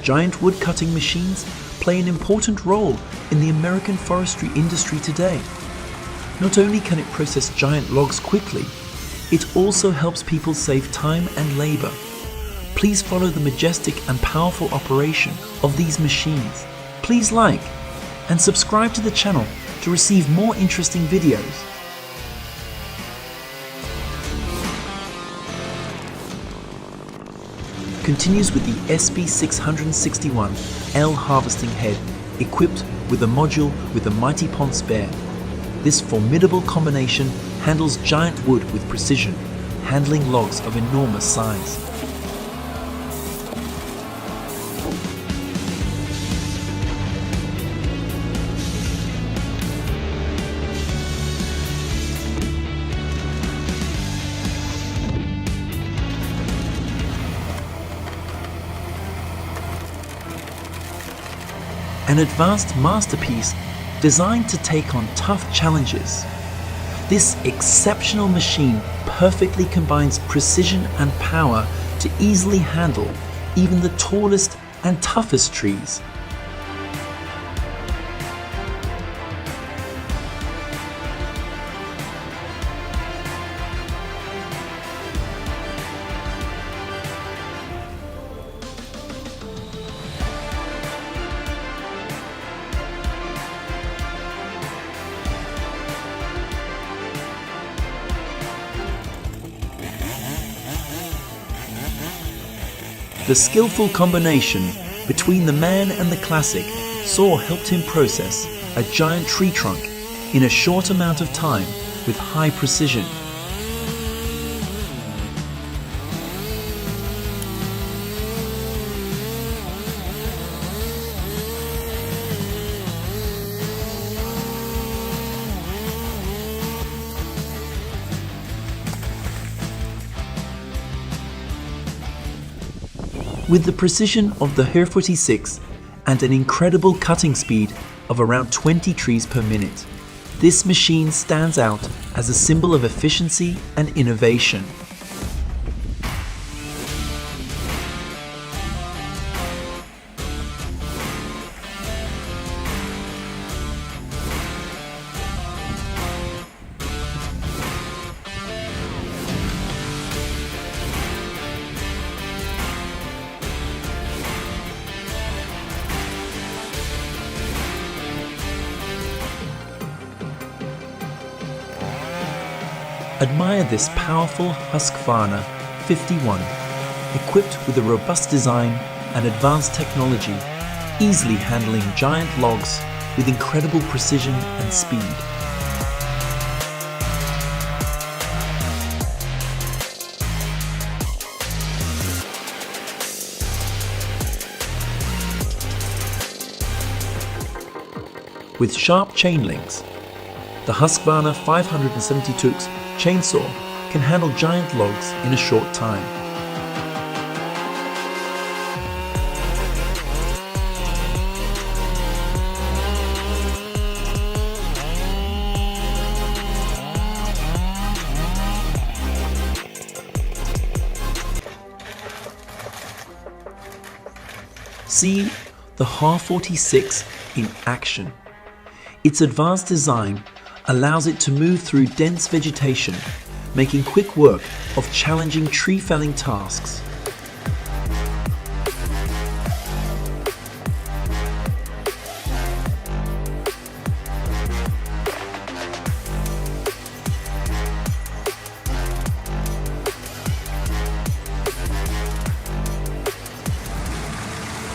giant wood cutting machines play an important role in the American forestry industry today. Not only can it process giant logs quickly, it also helps people save time and labor. Please follow the majestic and powerful operation of these machines. Please like and subscribe to the channel to receive more interesting videos. Continues with the SB661L harvesting head, equipped with a module with a mighty pond spare. This formidable combination handles giant wood with precision, handling logs of enormous size. An advanced masterpiece designed to take on tough challenges. This exceptional machine perfectly combines precision and power to easily handle even the tallest and toughest trees. The skillful combination between the man and the classic saw helped him process a giant tree trunk in a short amount of time with high precision. With the precision of the HER 46 and an incredible cutting speed of around 20 trees per minute, this machine stands out as a symbol of efficiency and innovation. Admire this powerful Husqvarna 51, equipped with a robust design and advanced technology, easily handling giant logs with incredible precision and speed. With sharp chain links, the Husqvarna 572X chainsaw can handle giant logs in a short time. See the HER 46 in action. Its advanced design allows it to move through dense vegetation, making quick work of challenging tree felling tasks.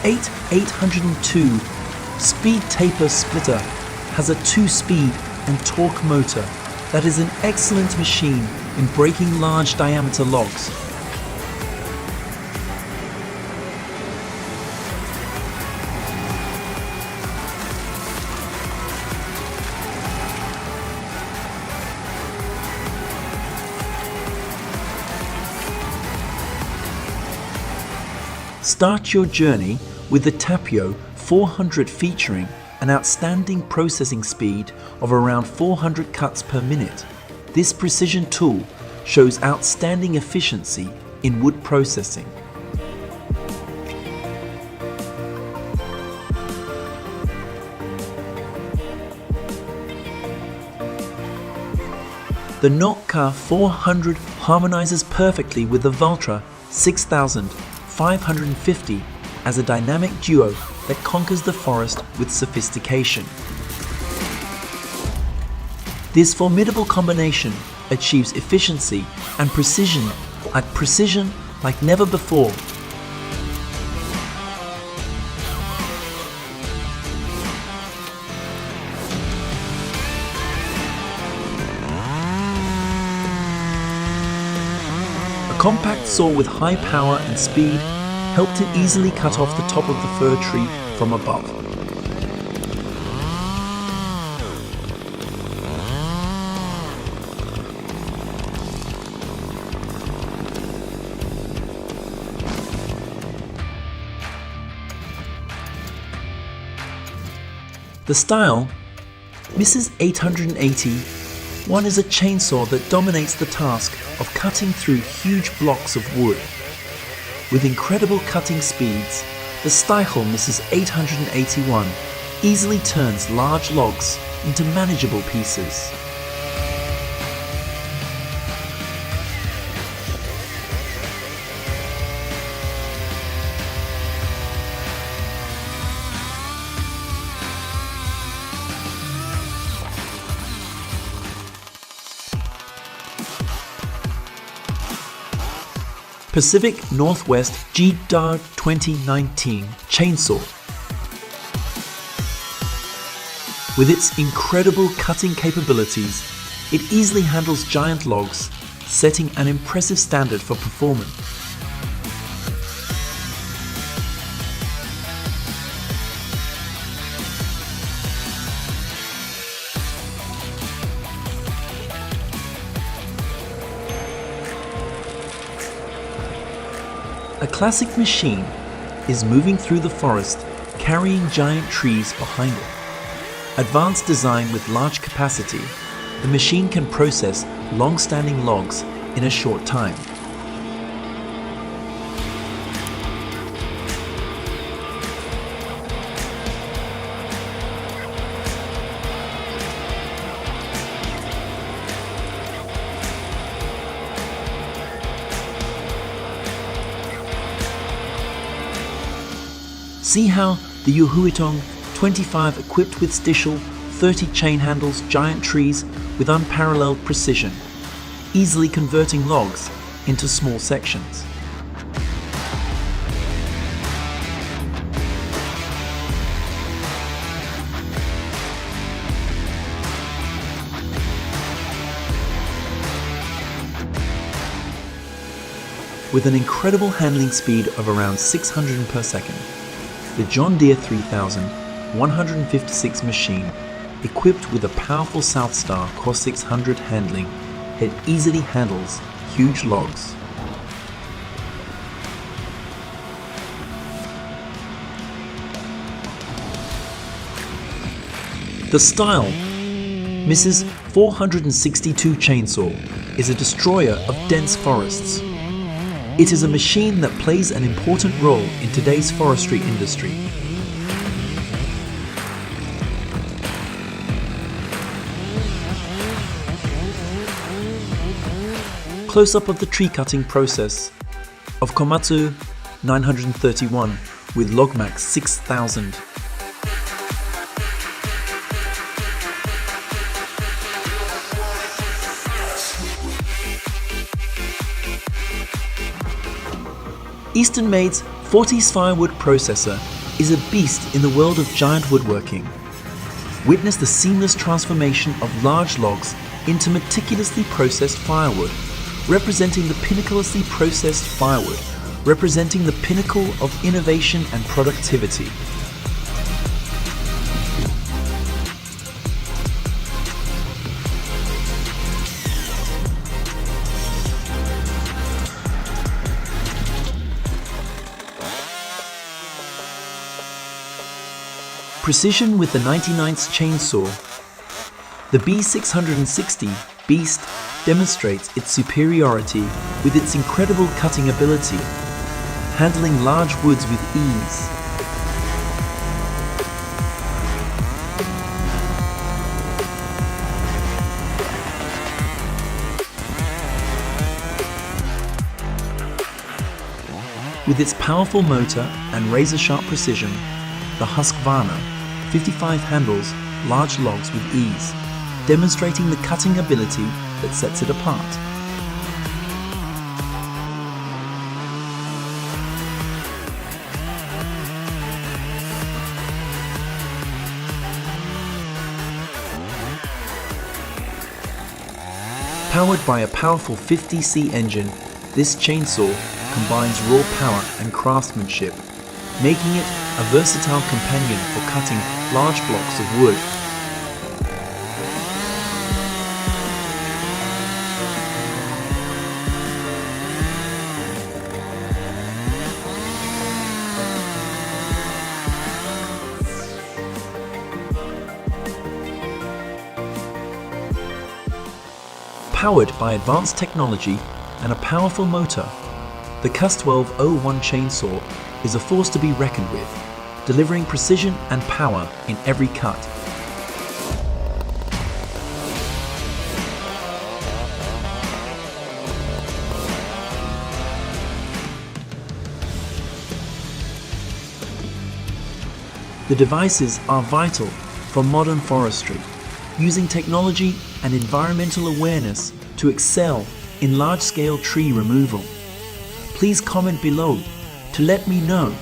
The 802 Speed Taper Splitter has a 2-speed and torque motor that is an excellent machine in breaking large diameter logs. Start your journey with the Tapio 400, featuring an outstanding processing speed of around 400 cuts per minute. This precision tool shows outstanding efficiency in wood processing. The Nokka 400 harmonizes perfectly with the Valtra 6550 as a dynamic duo that conquers the forest with sophistication. This formidable combination achieves efficiency and precision like never before. A compact saw with high power and speed helped it easily cut off the top of the fir tree from above. The style, Mrs. 880, one is a chainsaw that dominates the task of cutting through huge blocks of wood. With incredible cutting speeds, the Stichel Mrs. 881 easily turns large logs into manageable pieces. Pacific Northwest GDAR 2019 chainsaw. With its incredible cutting capabilities, it easily handles giant logs, setting an impressive standard for performance. A classic machine is moving through the forest, carrying giant trees behind it. Advanced design with large capacity, the machine can process long-standing logs in a short time. See how the Yuhuitong 25 equipped with Stichel 30 chain handles giant trees with unparalleled precision, easily converting logs into small sections. With an incredible handling speed of around 600 per second, the John Deere 3156 machine, equipped with a powerful Southstar Core 600 handling, it easily handles huge logs. The style, Mrs. 462 chainsaw, is a destroyer of dense forests. It is a machine that plays an important role in today's forestry industry. Close-up of the tree cutting process of Komatsu 931 with Logmax 6000. Eastern Made's 40s firewood processor is a beast in the world of giant woodworking. Witness the seamless transformation of large logs into meticulously processed firewood, representing the pinnacleously processed firewood, representing the pinnacle of innovation and productivity. Precision with the 99th chainsaw. The B660 Beast demonstrates its superiority with its incredible cutting ability, handling large woods with ease. With its powerful motor and razor-sharp precision, the Husqvarna 55 handles large logs with ease, demonstrating the cutting ability that sets it apart. Powered by a powerful 50C engine, this chainsaw combines raw power and craftsmanship, making it a versatile companion for cutting large blocks of wood. Powered by advanced technology and a powerful motor, the CUS1201 chainsaw is a force to be reckoned with, delivering precision and power in every cut. The devices are vital for modern forestry, using technology and environmental awareness to excel in large-scale tree removal. Please comment below to let me know.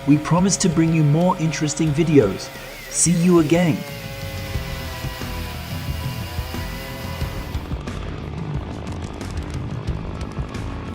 We promise to bring you more interesting videos. See you again.